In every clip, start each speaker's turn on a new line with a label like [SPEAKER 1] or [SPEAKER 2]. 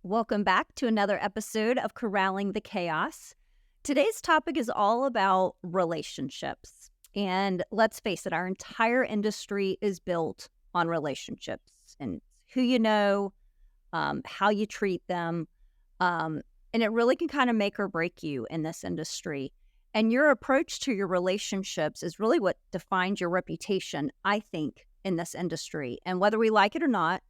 [SPEAKER 1] Welcome back to another episode of Corralling the Chaos. Today's topic is all about relationships. And let's face it, our entire industry is built on relationships and who you know, how you treat them. And it really can kind of make or break you in this industry. And your approach to your relationships is really what defines your reputation, I think, in this industry. And whether we like it or not,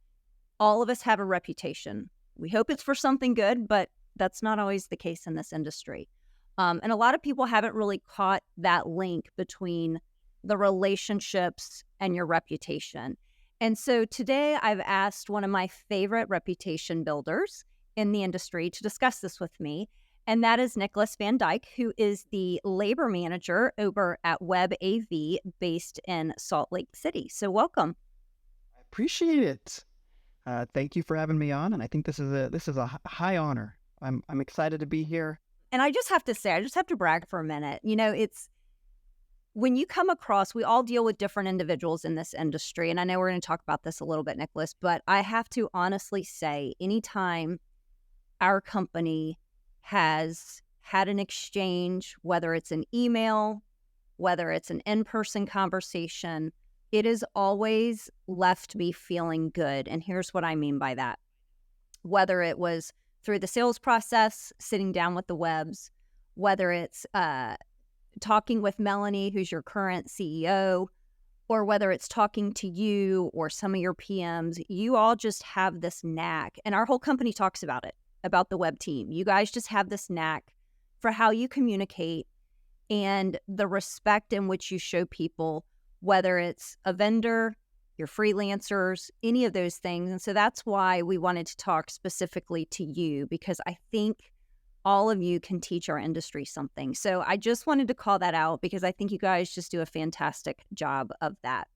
[SPEAKER 1] all of us have a reputation. We hope it's for something good, but that's not always the case in this industry. And a lot of people haven't really caught that link between the relationships and your reputation. And so today I've asked one of my favorite reputation builders in the industry to discuss this with me. And that is Nicholas Van Dyke, who is the labor manager over at Web AV based in Salt Lake City. So welcome.
[SPEAKER 2] I appreciate it. Thank you for having me on, and I think this is a high honor. I'm excited to be here.
[SPEAKER 1] And I just have to say, I just have to brag for a minute. You know, it's when you come across, we all deal with different individuals in this industry. And I know we're going to talk about this a little bit, Nicholas, but I have to honestly say, anytime our company has had an exchange, whether it's an email, whether it's an in-person conversation, it has always left me feeling good. And here's what I mean by that. Whether it was through the sales process, sitting down with the Webs, whether it's talking with Melanie, who's your current CEO, or whether it's talking to you or some of your PMs, you all just have this knack. And our whole company talks about it, about the Web team. You guys just have this knack for how you communicate and the respect in which you show people, whether it's a vendor, your freelancers, any of those things. And so that's why we wanted to talk specifically to you, because I think all of you can teach our industry something. So I just wanted to call that out because I think you guys just do a fantastic job of that.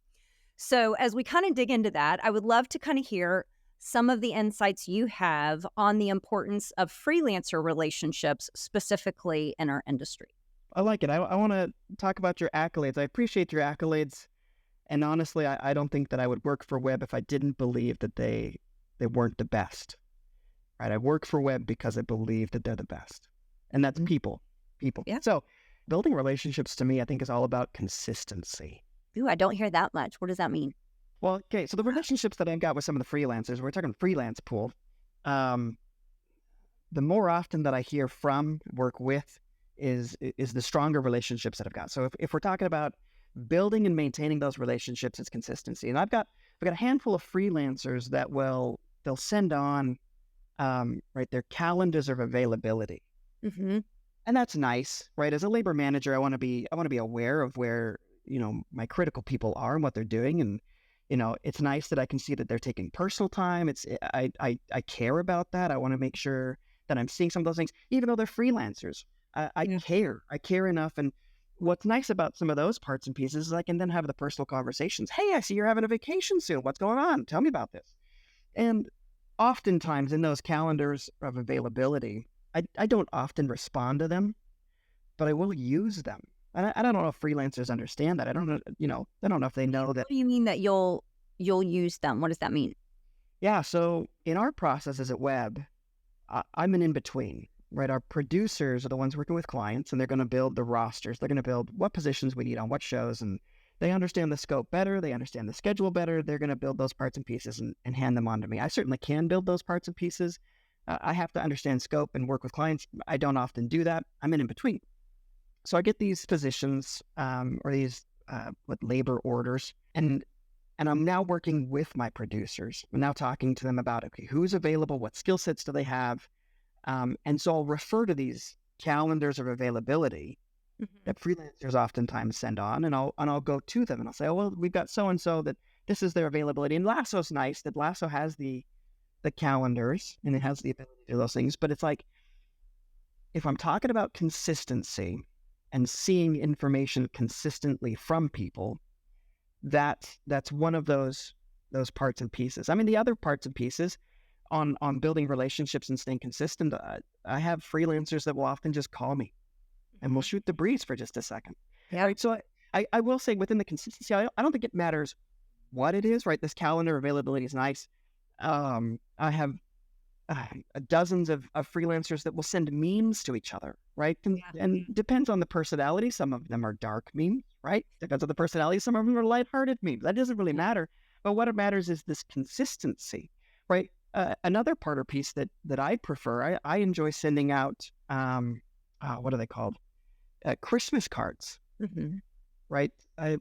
[SPEAKER 1] So as we kind of dig into that, I would love to kind of hear some of the insights you have on the importance of freelancer relationships, specifically in our industry.
[SPEAKER 2] I like it. I want to talk about your accolades. I appreciate your accolades, and honestly, I don't think that I would work for Web if I didn't believe that they weren't the best. Right? I work for Web because I believe that they're the best, and that's people.
[SPEAKER 1] Yeah.
[SPEAKER 2] So, building relationships to me, I think, is all about consistency.
[SPEAKER 1] Ooh, I don't hear that much. What does that mean?
[SPEAKER 2] Well, okay, so the relationships that I've got with some of the freelancers, we're talking freelance pool. The more often that I hear from, work with, is the stronger relationships that I've got. So if we're talking about building and maintaining those relationships, it's consistency. And I've got a handful of freelancers that they'll send on their calendars of availability.
[SPEAKER 1] Mm-hmm.
[SPEAKER 2] And that's nice, right? As a labor manager, I want to be aware of where, my critical people are and what they're doing. And, it's nice that I can see that they're taking personal time. I care about that. I want to make sure that I'm seeing some of those things, even though they're freelancers. I care enough. And what's nice about some of those parts and pieces is I can then have the personal conversations. Hey, I see you're having a vacation soon. What's going on? Tell me about this. And oftentimes in those calendars of availability, I don't often respond to them, but I will use them. And I don't know if freelancers understand that. I don't know, I don't know if they know that.
[SPEAKER 1] What do you mean that you'll use them? What does that mean?
[SPEAKER 2] Yeah. So in our processes at Web, I'm an in-between. Right, our producers are the ones working with clients, and they're going to build the rosters. They're going to build what positions we need on what shows, and they understand the scope better. They understand the schedule better. They're going to build those parts and pieces and hand them on to me. I certainly can build those parts and pieces. I have to understand scope and work with clients. I don't often do that. I'm in between. So I get these positions or these labor orders, and I'm now working with my producers. I'm now talking to them about, okay, who's available? What skill sets do they have? And so I'll refer to these calendars of availability that freelancers oftentimes send on, and I'll go to them and I'll say, oh, well, we've got so-and-so that this is their availability. And Lasso's nice that Lasso has the calendars and it has the ability to do those things. But it's like, if I'm talking about consistency and seeing information consistently from people, that's one of those parts and pieces. I mean, the other parts and pieces on building relationships and staying consistent, I have freelancers that will often just call me and we'll shoot the breeze for just a second.
[SPEAKER 1] Yeah.
[SPEAKER 2] Right. So I will say within the consistency, I don't think it matters what it is, right? This calendar availability is nice. I have dozens of freelancers that will send memes to each other, right? And depends on the personality. Some of them are dark memes, right? Depends on the personality. Some of them are lighthearted memes. That doesn't really matter. But what matters is this consistency, right? Another part or piece that I prefer, I enjoy sending out, what are they called? Christmas cards, right?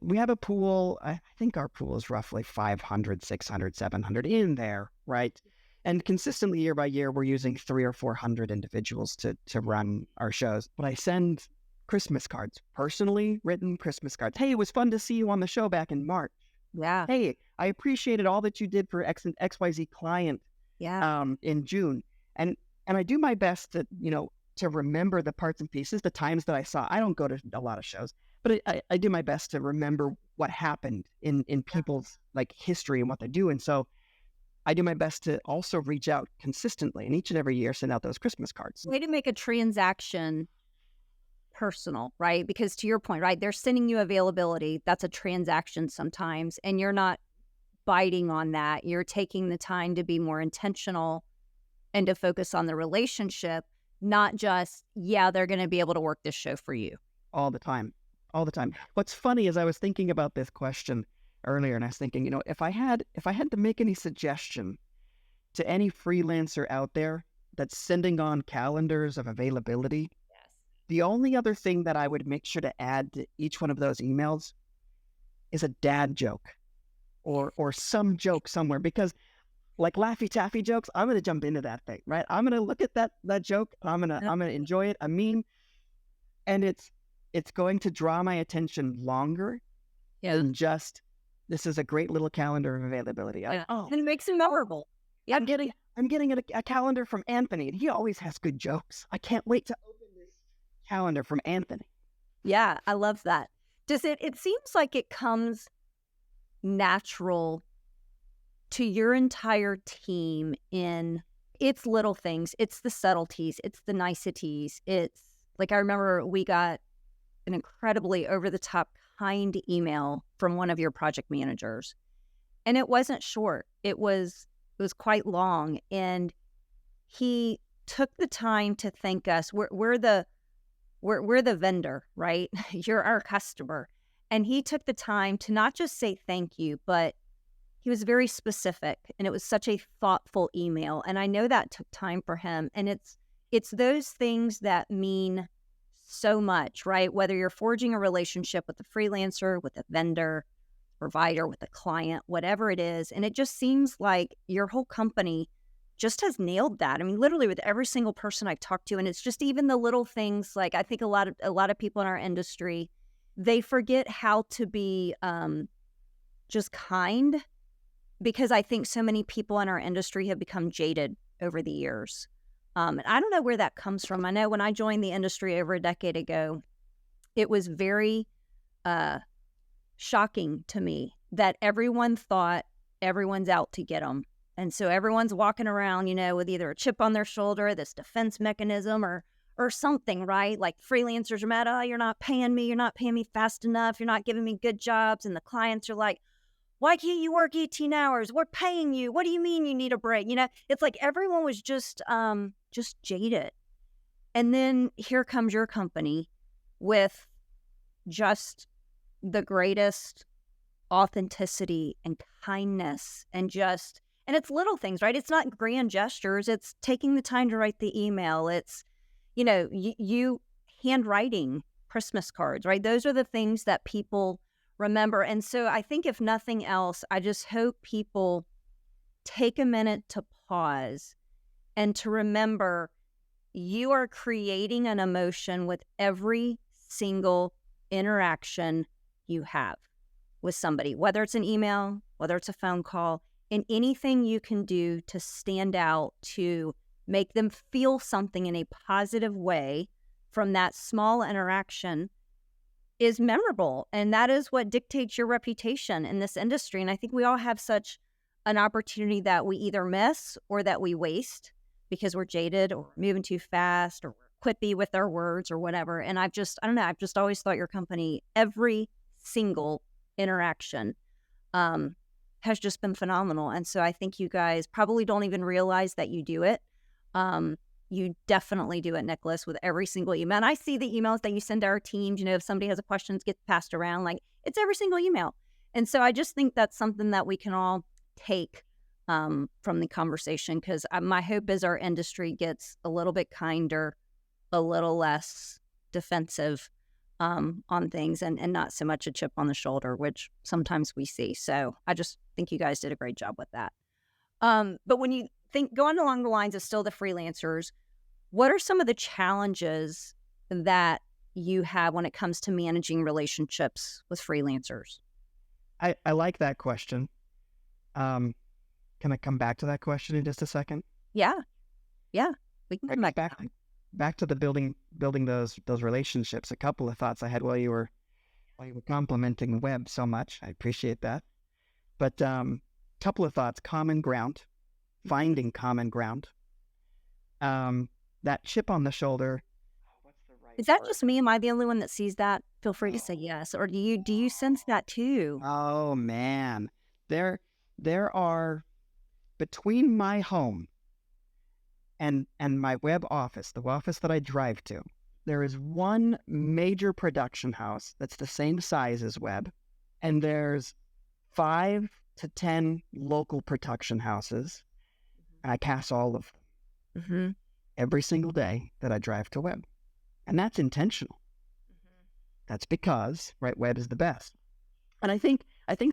[SPEAKER 2] We have a pool. I think our pool is roughly 500, 600, 700 in there, right? And consistently year by year, we're using 300 or 400 individuals to run our shows. But I send Christmas cards, personally written Christmas cards. Hey, it was fun to see you on the show back in March.
[SPEAKER 1] Yeah.
[SPEAKER 2] Hey, I appreciated all that you did for XYZ client in June. And I do my best to remember the parts and pieces, the times that I saw. I don't go to a lot of shows, but I do my best to remember what happened in people's like history and what they do. And so I do my best to also reach out consistently and each and every year send out those Christmas cards.
[SPEAKER 1] Way to make a transaction personal, right? Because to your point, right, they're sending you availability. That's a transaction sometimes, and you're not biting on that. You're taking the time to be more intentional and to focus on the relationship, not just, they're going to be able to work this show for you.
[SPEAKER 2] All the time. What's funny is I was thinking about this question earlier, and I was thinking, if I had to make any suggestion to any freelancer out there that's sending on calendars of availability, the only other thing that I would make sure to add to each one of those emails is a dad joke or some joke somewhere, because like Laffy Taffy jokes, I'm going to jump into that thing, right? I'm going to look at that joke. I'm going to enjoy it. I mean, and it's going to draw my attention longer than just, this is a great little calendar of availability.
[SPEAKER 1] And it makes it memorable.
[SPEAKER 2] I'm getting a calendar from Anthony, and he always has good jokes. I can't wait to open this calendar from Anthony.
[SPEAKER 1] Yeah, I love that. It seems like it comes natural to your entire team in it's little things, it's the subtleties, it's the niceties. It's like, I remember we got an incredibly over-the-top kind email from one of your project managers, and it wasn't short. It was quite long, and he took the time to thank us. We're the vendor, right? You're our customer. And he took the time to not just say thank you, but he was very specific, and it was such a thoughtful email. And I know that took time for him. And it's those things that mean so much, right? Whether you're forging a relationship with a freelancer, with a vendor, provider, with a client, whatever it is. And it just seems like your whole company just has nailed that. I mean, literally with every single person I've talked to, and it's just even the little things. Like, I think a lot of people in our industry, they forget how to be just kind, because I think so many people in our industry have become jaded over the years. And I don't know where that comes from. I know when I joined the industry over a decade ago, it was very shocking to me that everyone thought everyone's out to get them. And so everyone's walking around, with either a chip on their shoulder, this defense mechanism or something, right? Like freelancers are mad, you're not paying me fast enough, you're not giving me good jobs. And the clients are like, why can't you work 18 hours? We're paying you. What do you mean you need a break? It's like everyone was just jaded. And then here comes your company with just the greatest authenticity and kindness and it's little things, right? It's not grand gestures. It's taking the time to write the email. It's, you handwriting Christmas cards, right? Those are the things that people remember. And so I think if nothing else, I just hope people take a minute to pause and to remember you are creating an emotion with every single interaction you have with somebody, whether it's an email, whether it's a phone call, and anything you can do to stand out, to make them feel something in a positive way from that small interaction is memorable. And that is what dictates your reputation in this industry. And I think we all have such an opportunity that we either miss or that we waste because we're jaded or moving too fast or we're quippy with our words or whatever. And I've just always thought your company, every single interaction has just been phenomenal. And so I think you guys probably don't even realize that you do it. You definitely do it, Nicholas, with every single email. And I see the emails that you send to our teams. If somebody has a question, it gets passed around. Like, it's every single email. And so I just think that's something that we can all take from the conversation, because my hope is our industry gets a little bit kinder, a little less defensive on things, and not so much a chip on the shoulder, which sometimes we see. So I just think you guys did a great job with that. But when you think going along the lines of still the freelancers, what are some of the challenges that you have when it comes to managing relationships with freelancers?
[SPEAKER 2] I like that question. Can I come back to that question in just a second?
[SPEAKER 1] Yeah. Yeah. We can
[SPEAKER 2] Right,
[SPEAKER 1] come back.
[SPEAKER 2] back to the building those relationships. A couple of thoughts I had while you were complimenting the web so much. I appreciate that. But couple of thoughts: common ground, finding common ground. That chip on the shoulder. What's the right
[SPEAKER 1] Is that
[SPEAKER 2] word?
[SPEAKER 1] just me? Am I the only one that sees that? Feel free to say yes. Or do you sense that too?
[SPEAKER 2] Oh man, there are, between my home and my web office, the office that I drive to, there is one major production house that's the same size as web, and there's 5 to 10 local production houses, and I pass all of them
[SPEAKER 1] Mm-hmm.
[SPEAKER 2] every single day that I drive to web, and that's intentional. That's because web is the best, and I think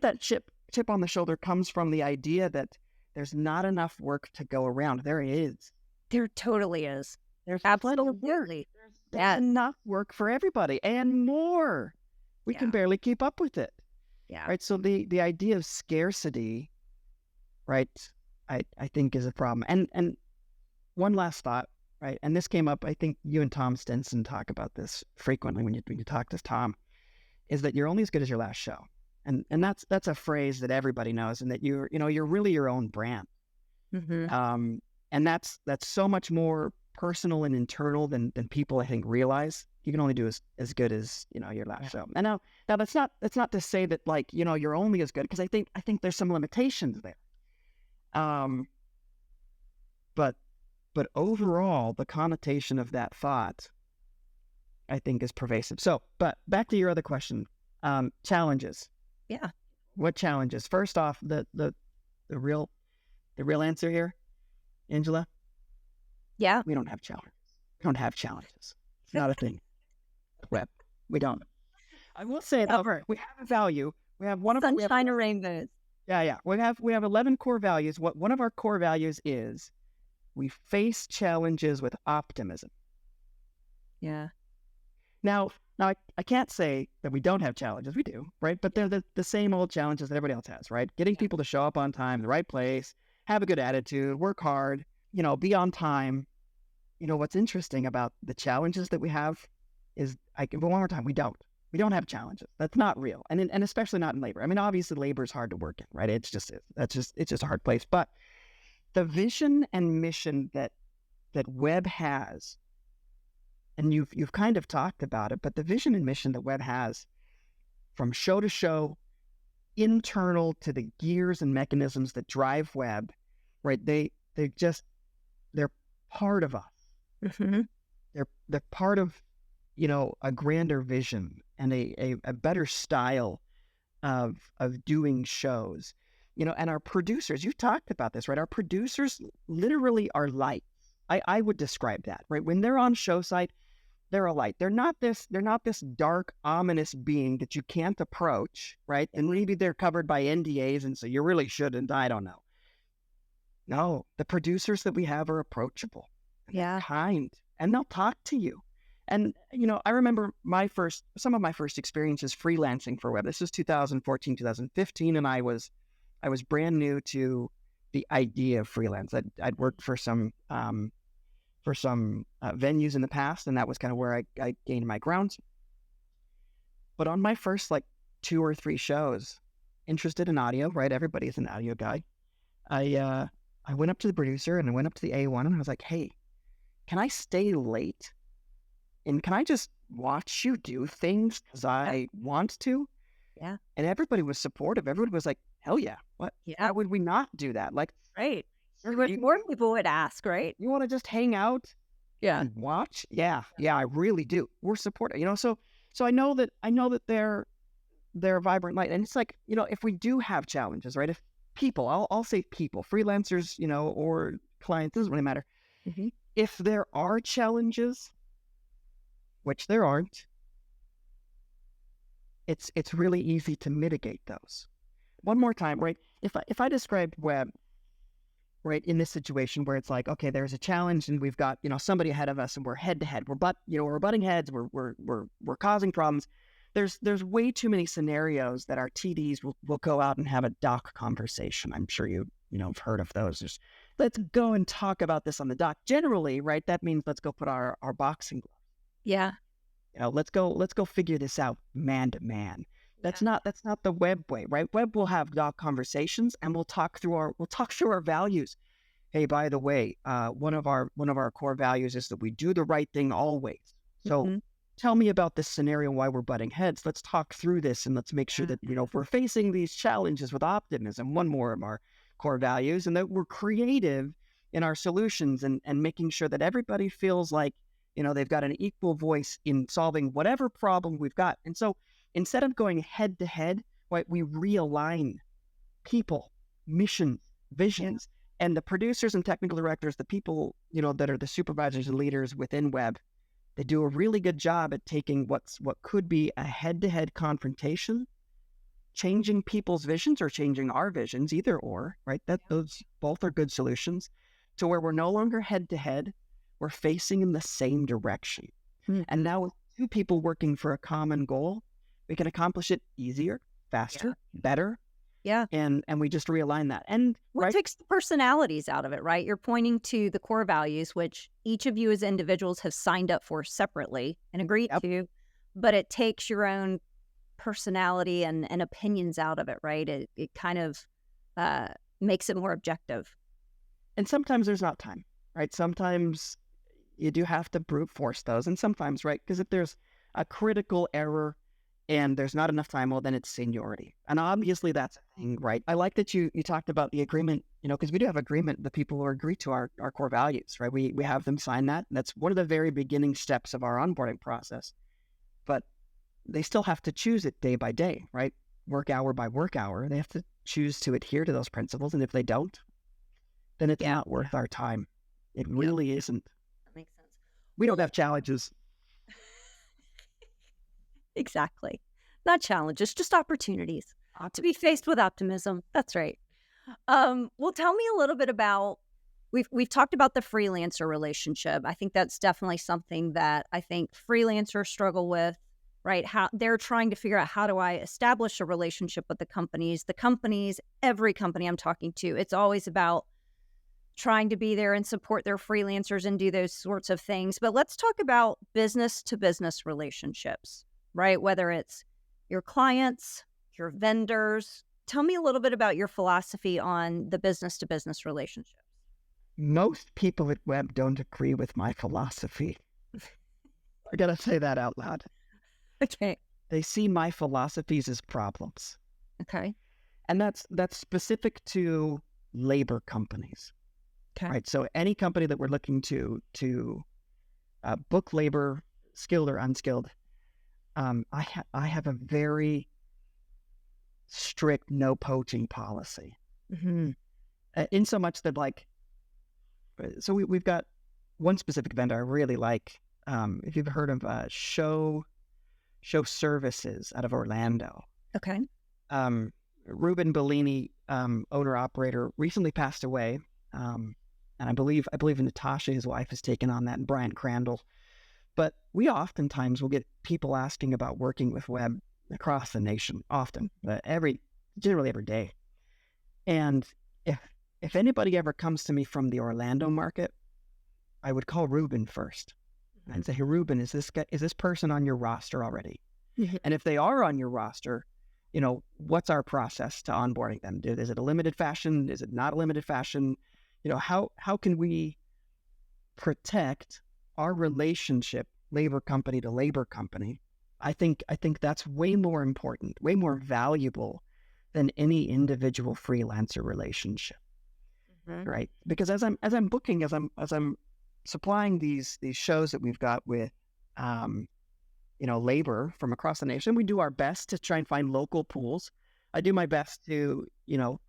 [SPEAKER 2] that chip on the shoulder comes from the idea that there's not enough work to go around. There is.
[SPEAKER 1] There totally is.
[SPEAKER 2] There's plenty of work.
[SPEAKER 1] Absolutely.
[SPEAKER 2] There's
[SPEAKER 1] Yeah.
[SPEAKER 2] enough work for everybody and more. We can
[SPEAKER 1] Yeah.
[SPEAKER 2] barely keep up with it.
[SPEAKER 1] Yeah.
[SPEAKER 2] Right. So the idea of scarcity, right, I think is a problem. And one last thought, right? And this came up, I think you and Tom Stinson talk about this frequently when you talk to Tom, is that you're only as good as your last show. And that's a phrase that everybody knows, and that you're really your own brand.
[SPEAKER 1] Mm-hmm.
[SPEAKER 2] And that's so much more personal and internal than people, I think, realize. You can only do as good as your last show. And now that's not to say that, like, you're only as good, because I think there's some limitations there. But overall, the connotation of that thought, I think, is pervasive. So, but back to your other question, challenges.
[SPEAKER 1] Yeah.
[SPEAKER 2] What challenges? First off, the real answer here, Angela,
[SPEAKER 1] Yeah.
[SPEAKER 2] we don't have challenges. We don't have challenges. It's not a thing. Web. We don't. I will say, though, we have a value. We have one of
[SPEAKER 1] Sunshine or rainbows.
[SPEAKER 2] Yeah. We have 11 core values. One of our core values is we face challenges with optimism.
[SPEAKER 1] Yeah.
[SPEAKER 2] Now I can't say that we don't have challenges. We do, right? But they're the same old challenges that everybody else has, right? Getting people to show up on time, the right place, have a good attitude, work hard, be on time. What's interesting about the challenges that we have is, one more time, we don't have challenges. That's not real. And especially not in labor. I mean, obviously labor is hard to work in, right? It's just a hard place. But the vision and mission that web has, and you've kind of talked about it, but the vision and mission that web has, from show to show, internal to the gears and mechanisms that drive web, right? They're part of us.
[SPEAKER 1] Mm-hmm.
[SPEAKER 2] They're part of a grander vision and a better style of doing shows. And our producers, you talked about this, right? Our producers literally are lights. I would describe that, right? When they're on show site, they're a light. They're not this dark, ominous being that you can't approach, right? And maybe they're covered by NDAs, and so you really shouldn't. I don't know. No, the producers that we have are approachable.
[SPEAKER 1] Yeah.
[SPEAKER 2] Kind, and they'll talk to you. And, I remember some of my first experiences freelancing for web. This was 2014, 2015, and I was brand new to the idea of freelance. I'd worked for some venues in the past, and that was kind of where I gained my grounds. But on my first 2 or 3 shows, interested in audio, right? Everybody's an audio guy. I went up to the producer and I went up to the A1 and I was like, "Hey, can I stay late? And can I just watch you do things because I want to?"
[SPEAKER 1] Yeah.
[SPEAKER 2] And everybody was supportive. Everybody was like, "Hell yeah. What?
[SPEAKER 1] Yeah.
[SPEAKER 2] How would we not do that?"
[SPEAKER 1] Right. More people would ask, right?
[SPEAKER 2] You want to just hang out
[SPEAKER 1] Yeah.
[SPEAKER 2] and watch? Yeah, I really do. We're supporting, so I know that they're a vibrant light. And it's like, if we do have challenges, right? If people, I'll say people, freelancers, or clients, doesn't really matter.
[SPEAKER 1] Mhm.
[SPEAKER 2] If there are challenges, which there aren't, it's really easy to mitigate those. One more time, right? If I described web, right, in this situation where it's like, okay, there's a challenge and we've got, somebody ahead of us and we're head to head. We're butting heads, we're causing problems. There's way too many scenarios that our TDs will go out and have a doc conversation. I'm sure have heard of those. Let's go and talk about this on the doc. Generally, right, that means let's go put our boxing gloves.
[SPEAKER 1] Yeah.
[SPEAKER 2] Let's go figure this out man to man. That's not the web way, right? Web will have doc conversations and we'll talk through our values. Hey, by the way, one of our core values is that we do the right thing always. So
[SPEAKER 1] Mhm.
[SPEAKER 2] tell me about this scenario, why we're butting heads. Let's talk through this and let's make sure that, if we're facing these challenges with optimism, one more of our core values, and that we're creative in our solutions and making sure that everybody feels like, they've got an equal voice in solving whatever problem we've got. And so instead of going head to head, right, we realign people, missions, visions, and the producers and technical directors, the people, that are the supervisors and leaders within web. They do a really good job at taking what could be a head-to-head confrontation, changing people's visions or changing our visions, either or, right? Those both are good solutions, to where we're no longer head-to-head, we're facing in the same direction.
[SPEAKER 1] Mhm.
[SPEAKER 2] And now with two people working for a common goal, we can accomplish it easier, faster, better,
[SPEAKER 1] Yeah.
[SPEAKER 2] and we just realign that. And
[SPEAKER 1] What takes the personalities out of it, right? You're pointing to the core values, which each of you as individuals have signed up for separately and agreed to, but it takes your own personality and opinions out of it, right? It kind of makes it more objective.
[SPEAKER 2] And sometimes there's not time, right? Sometimes you do have to brute force those. And sometimes, right, because if there's a critical error and there's not enough time, well, then it's seniority. And obviously that's a thing, right? I like that you talked about the agreement, because we do have agreement, the people who agree to our core values, right? We have them sign that. That's one of the very beginning steps of our onboarding process. But they still have to choose it day by day, right? Work hour by work hour. They have to choose to adhere to those principles. And if they don't, then it's not worth our time. It really isn't.
[SPEAKER 1] That makes sense.
[SPEAKER 2] We don't have challenges.
[SPEAKER 1] Exactly. Not challenges, just opportunities to be faced with optimism. That's right. Well, tell me a little bit about we've talked about the freelancer relationship. I think that's definitely something that I think freelancers struggle with, right? How they're trying to figure out, how do I establish a relationship with the companies? Every company I'm talking to, it's always about trying to be there and support their freelancers and do those sorts of things. But let's talk about business to business relationships, right? Whether it's your clients, your vendors. Tell me a little bit about your philosophy on the business to business relationships.
[SPEAKER 2] Most people at web don't agree with my philosophy. I gotta say that out loud.
[SPEAKER 1] Okay.
[SPEAKER 2] They see my philosophies as problems.
[SPEAKER 1] Okay.
[SPEAKER 2] And that's specific to labor companies.
[SPEAKER 1] Okay.
[SPEAKER 2] Right. So any company that we're looking to book labor, skilled or unskilled, I have a very strict no poaching policy.
[SPEAKER 1] Mm-hmm.
[SPEAKER 2] In so much that, like, so we've got one specific vendor I really like. If you've heard of show services out of Orlando.
[SPEAKER 1] Okay.
[SPEAKER 2] Ruben Bellini, owner operator, recently passed away. And I believe Natasha, his wife, has taken on that, and Brian Crandall. But we oftentimes will get people asking about working with web across the nation, often, generally every day. And if anybody ever comes to me from the Orlando market, I would call Ruben first. I'd say, hey, Ruben, is this person on your roster already?
[SPEAKER 1] Mhm.
[SPEAKER 2] And if they are on your roster, what's our process to onboarding them? Is it a limited fashion? Is it not a limited fashion? How can we protect our relationship, labor company to labor company? I think that's way more important, way more valuable than any individual freelancer relationship.
[SPEAKER 1] Mhm.
[SPEAKER 2] right? Because as I'm booking, as I'm supplying these shows that we've got with um, labor from across the nation, we do our best to try and find local pools. I do my best to,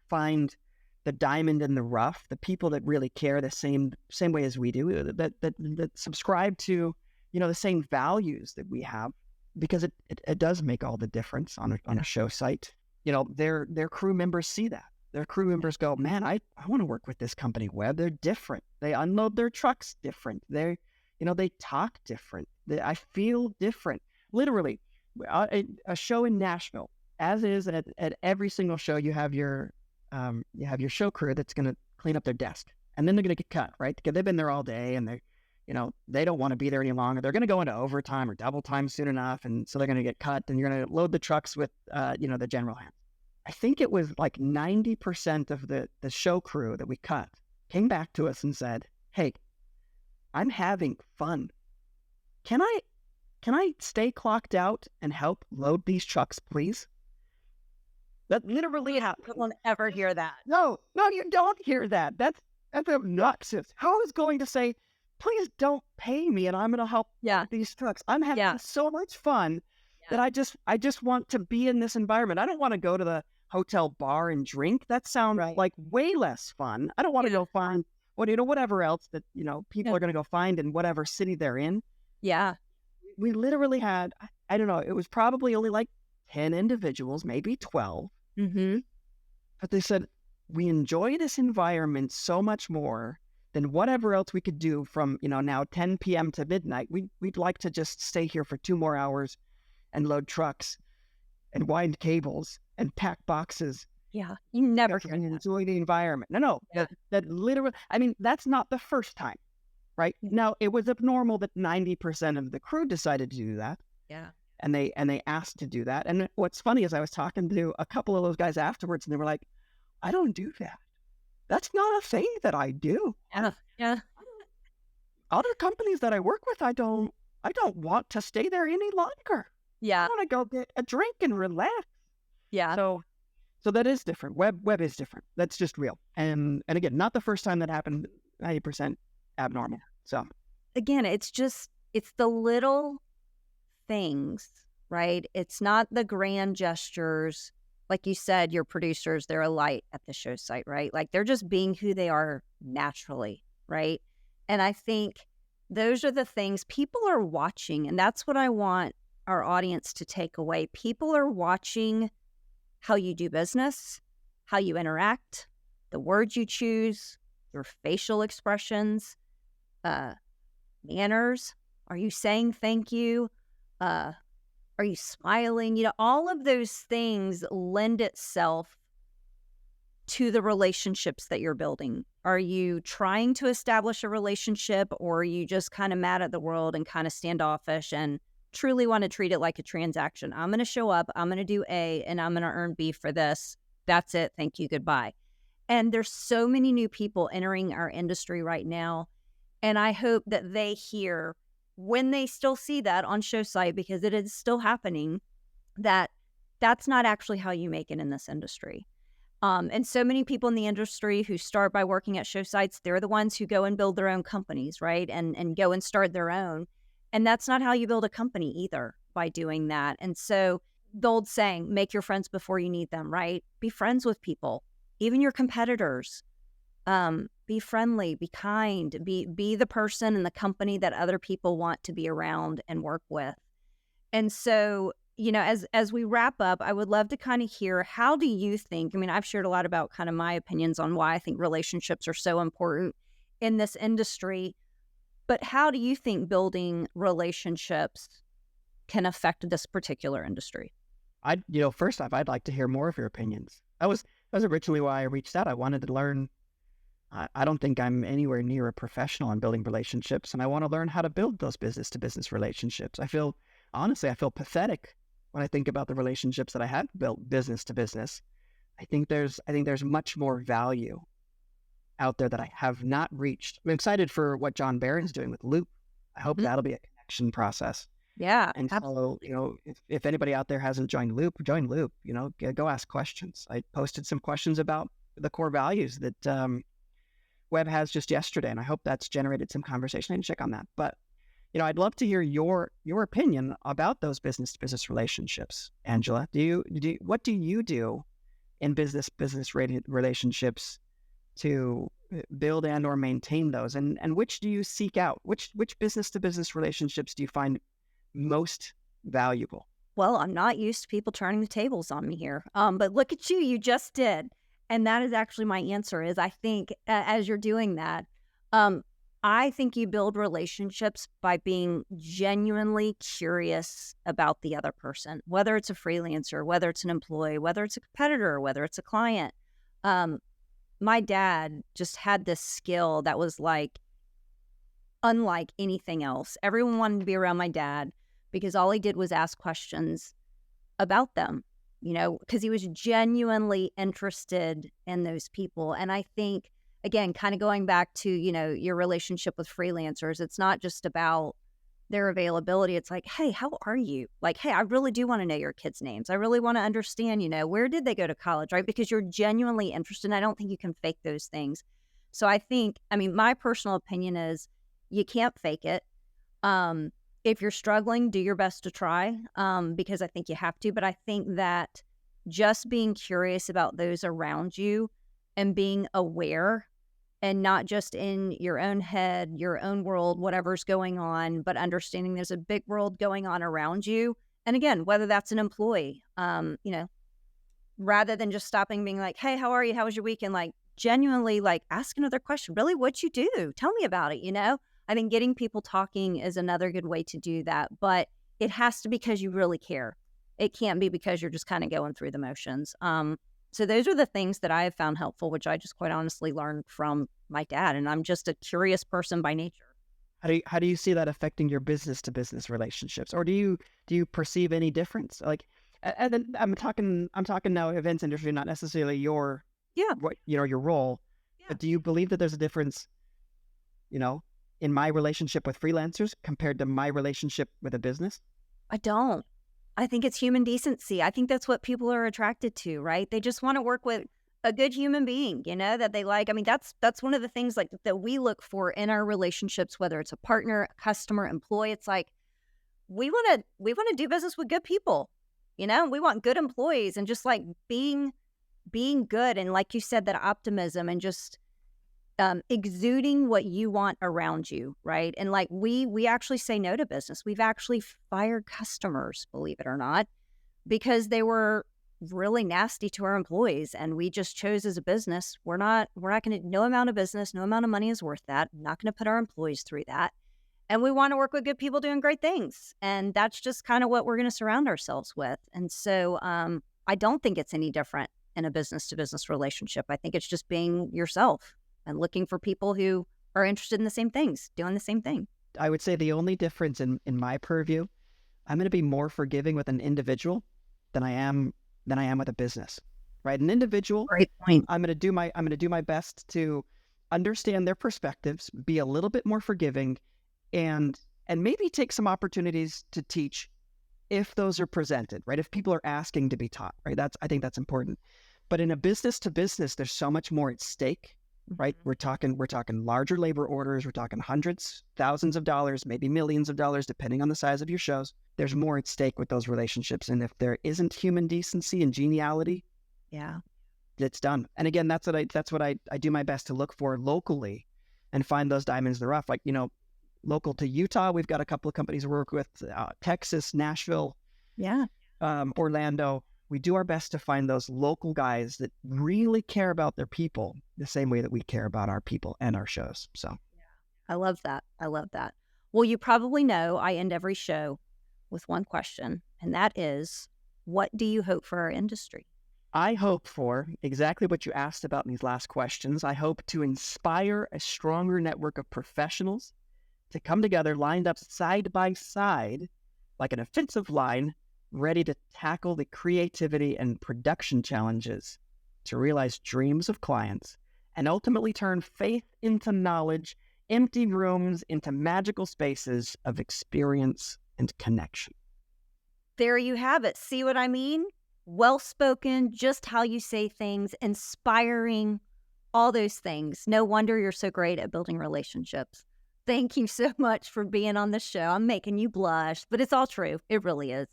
[SPEAKER 2] find the diamond in the rough, the people that really care the same way as we do, that subscribe to, the same values that we have, because it does make all the difference on a show site. Their crew members see that. Their crew members go, man, I want to work with this company, Webb. They're different. They unload their trucks different. They talk different. I feel different. Literally, a show in Nashville, as is at every single show, you have your show crew that's going to clean up their desk, and then they're going to get cut, right? Because they've been there all day, and they don't want to be there any longer. They're going to go into overtime or double time soon enough, and so they're going to get cut, and you're going to load the trucks with the general hands. I think it was like 90% of the show crew that we cut came back to us and said, "Hey, I'm having fun. Can I stay clocked out and help load these trucks, please?" That literally happened.
[SPEAKER 1] You won't ever hear that.
[SPEAKER 2] No, you don't hear that. That's obnoxious. How I was going to say, please don't pay me, and I'm going to help
[SPEAKER 1] Yeah.
[SPEAKER 2] these trucks. I'm having
[SPEAKER 1] Yeah.
[SPEAKER 2] so much fun that I just want to be in this environment. I don't want to go to the hotel bar and drink. That sounds like way less fun. I don't want to go find whatever else that people are going to go find in whatever city they're in.
[SPEAKER 1] Yeah.
[SPEAKER 2] We literally had, I don't know, it was probably only like 10 individuals, maybe 12.
[SPEAKER 1] Mm-hmm.
[SPEAKER 2] But they said, we enjoy this environment so much more than whatever else we could do from, now 10 p.m. to midnight. We'd like to just stay here for 2 more hours and load trucks and wind cables and pack boxes.
[SPEAKER 1] Yeah. You never
[SPEAKER 2] and enjoy the environment. No. Yeah. That literally, I mean, that's not the first time, right? Now, it was abnormal that 90% of the crew decided to do that.
[SPEAKER 1] Yeah.
[SPEAKER 2] And they asked to do that. And what's funny is I was talking to a couple of those guys afterwards, and they were like, I don't do that. That's not a thing that I do.
[SPEAKER 1] Yeah. Yeah.
[SPEAKER 2] Other companies that I work with, I don't want to stay there any longer.
[SPEAKER 1] Yeah.
[SPEAKER 2] I want to go get a drink and relax.
[SPEAKER 1] Yeah.
[SPEAKER 2] So that is different. Web is different. That's just real. And again, not the first time that happened. 90% abnormal. So
[SPEAKER 1] again, it's the little things, right? It's not the grand gestures. Like you said, your producers, they're a light at the show site, right? Like they're just being who they are naturally, right? And I think those are the things people are watching. And that's what I want our audience to take away. People are watching how you do business, how you interact, the words you choose, your facial expressions, manners. Are you saying thank you? Are you smiling? All of those things lend itself to the relationships that you're building. Are you trying to establish a relationship, or are you just kind of mad at the world and kind of standoffish and truly want to treat it like a transaction? I'm going to show up, I'm going to do A, and I'm going to earn B for this. That's it. Thank you. Goodbye. And there's so many new people entering our industry right now. And I hope that they hear, when they still see that on show site, because it is still happening, that's not actually how you make it in this industry. And so many people in the industry who start by working at show sites, they're the ones who go and build their own companies, right? And go and start their own. And that's not how you build a company either, by doing that. And so the old saying, make your friends before you need them, right? Be friends with people, even your competitors. Be friendly, be kind, be the person in the company that other people want to be around and work with. And so, as we wrap up, I would love to kind of hear, how do you think, I've shared a lot about kind of my opinions on why I think relationships are so important in this industry, but how do you think building relationships can affect this particular industry?
[SPEAKER 2] First off, I'd like to hear more of your opinions. That was originally why I reached out. I wanted to learn. I don't think I'm anywhere near a professional in building relationships, and I want to learn how to build those business-to-business relationships. Honestly, I feel pathetic when I think about the relationships that I have built business-to-business. I think there's much more value out there that I have not reached. I'm excited for what John Barron's doing with Loop. I hope that'll be a connection process.
[SPEAKER 1] Yeah,
[SPEAKER 2] and
[SPEAKER 1] absolutely.
[SPEAKER 2] So, if anybody out there hasn't joined Loop, join Loop. Go ask questions. I posted some questions about the core values that Webb has just yesterday, and I hope that's generated some conversation. I didn't check on that, but I'd love to hear your opinion about those business to business relationships. Angela, what do you do in business relationships to build and or maintain those, and which do you seek out? Which business to business relationships do you find most valuable?
[SPEAKER 1] Well, I'm not used to people turning the tables on me here. But look at you, you just did. And that is actually my answer is I think as you're doing that, um, I think you build relationships by being genuinely curious about the other person, whether it's a freelancer, whether it's an employee, whether it's a competitor, whether it's a client. Um, my dad just had this skill that was like unlike anything else. Everyone wanted to be around my dad because all he did was ask questions about them, because he was genuinely interested in those people. And I think, again, kind of going back to, your relationship with freelancers, it's not just about their availability. It's like, hey, how are you? Like, hey, I really do want to know your kids' names. I really want to understand, where did they go to college, right? Because you're genuinely interested. And I don't think you can fake those things. So I think, my personal opinion is you can't fake it. If you're struggling, do your best to try, because I think you have to. But I think that just being curious about those around you and being aware and not just in your own head, your own world, whatever's going on, but understanding there's a big world going on around you. And again, whether that's an employee, rather than just stopping being like, hey, how are you? How was your weekend? Like genuinely like ask another question. Really, what'd you do? Tell me about it, I think getting people talking is another good way to do that, but it has to be because you really care. It can't be because you're just kind of going through the motions. So those are the things that I have found helpful, which I just quite honestly learned from my dad. And I'm just a curious person by nature.
[SPEAKER 2] How do you see that affecting your business to business relationships, or do you perceive any difference? Like, and then I'm talking now events industry, not necessarily
[SPEAKER 1] Yeah.
[SPEAKER 2] your role,
[SPEAKER 1] Yeah.
[SPEAKER 2] but do you believe that there's a difference, in my relationship with freelancers compared to my relationship with a business?
[SPEAKER 1] I don't. I think it's human decency. I think that's what people are attracted to, right? They just want to work with a good human being, that they like. That's one of the things like that we look for in our relationships, whether it's a partner, a customer, employee. It's like we want to do business with good people. We want good employees and just like being good and like you said, that optimism and just exuding what you want around you, right? And like we actually say no to business. We've actually fired customers, believe it or not, because they were really nasty to our employees, and we just chose as a business, we're not going to, no amount of business, no amount of money is worth that. I'm not going to put our employees through that. And we want to work with good people doing great things. And that's just kind of what we're going to surround ourselves with. And so I don't think it's any different in a business to business relationship. I think it's just being yourself and looking for people who are interested in the same things, doing the same thing.
[SPEAKER 2] I would say the only difference in my purview, I'm going to be more forgiving with an individual than I am with a business, right? An individual,
[SPEAKER 1] Great point.
[SPEAKER 2] I'm going to do my best to understand their perspectives, be a little bit more forgiving, and maybe take some opportunities to teach if those are presented, right? If people are asking to be taught, right? I think that's important. But in a business to business, there's so much more at stake, right? We're talking larger labor orders. We're talking hundreds, thousands of dollars, maybe millions of dollars, depending on the size of your shows. There's more at stake with those relationships. And if there isn't human decency and geniality,
[SPEAKER 1] Yeah.
[SPEAKER 2] it's done. And again, that's what I do my best to look for locally and find those diamonds in the rough. Like, local to Utah, we've got a couple of companies we work with, Texas, Nashville,
[SPEAKER 1] Yeah.
[SPEAKER 2] Orlando. We do our best to find those local guys that really care about their people the same way that we care about our people and our shows. So
[SPEAKER 1] I love that. I love that. Well, you probably know I end every show with one question, and that is, what do you hope for our industry?
[SPEAKER 2] I hope for exactly what you asked about in these last questions. I hope to inspire a stronger network of professionals to come together, lined up side by side, like an offensive line, ready to tackle the creativity and production challenges to realize dreams of clients and ultimately turn faith into knowledge, empty rooms into magical spaces of experience and connection.
[SPEAKER 1] There you have it. See what I mean? Well spoken, just how you say things, inspiring, all those things. No wonder you're so great at building relationships. Thank you so much for being on the show. I'm making you blush, but it's all true. It really is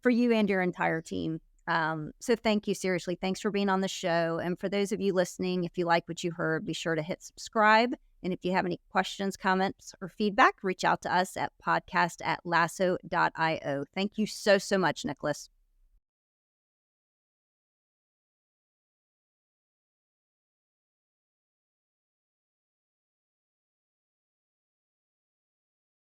[SPEAKER 1] for you and your entire team. So thank you. Seriously. Thanks for being on the show. And for those of you listening, if you like what you heard, be sure to hit subscribe. And if you have any questions, comments, or feedback, reach out to us at podcast@lasso.io. Thank you so, so much, Nicholas.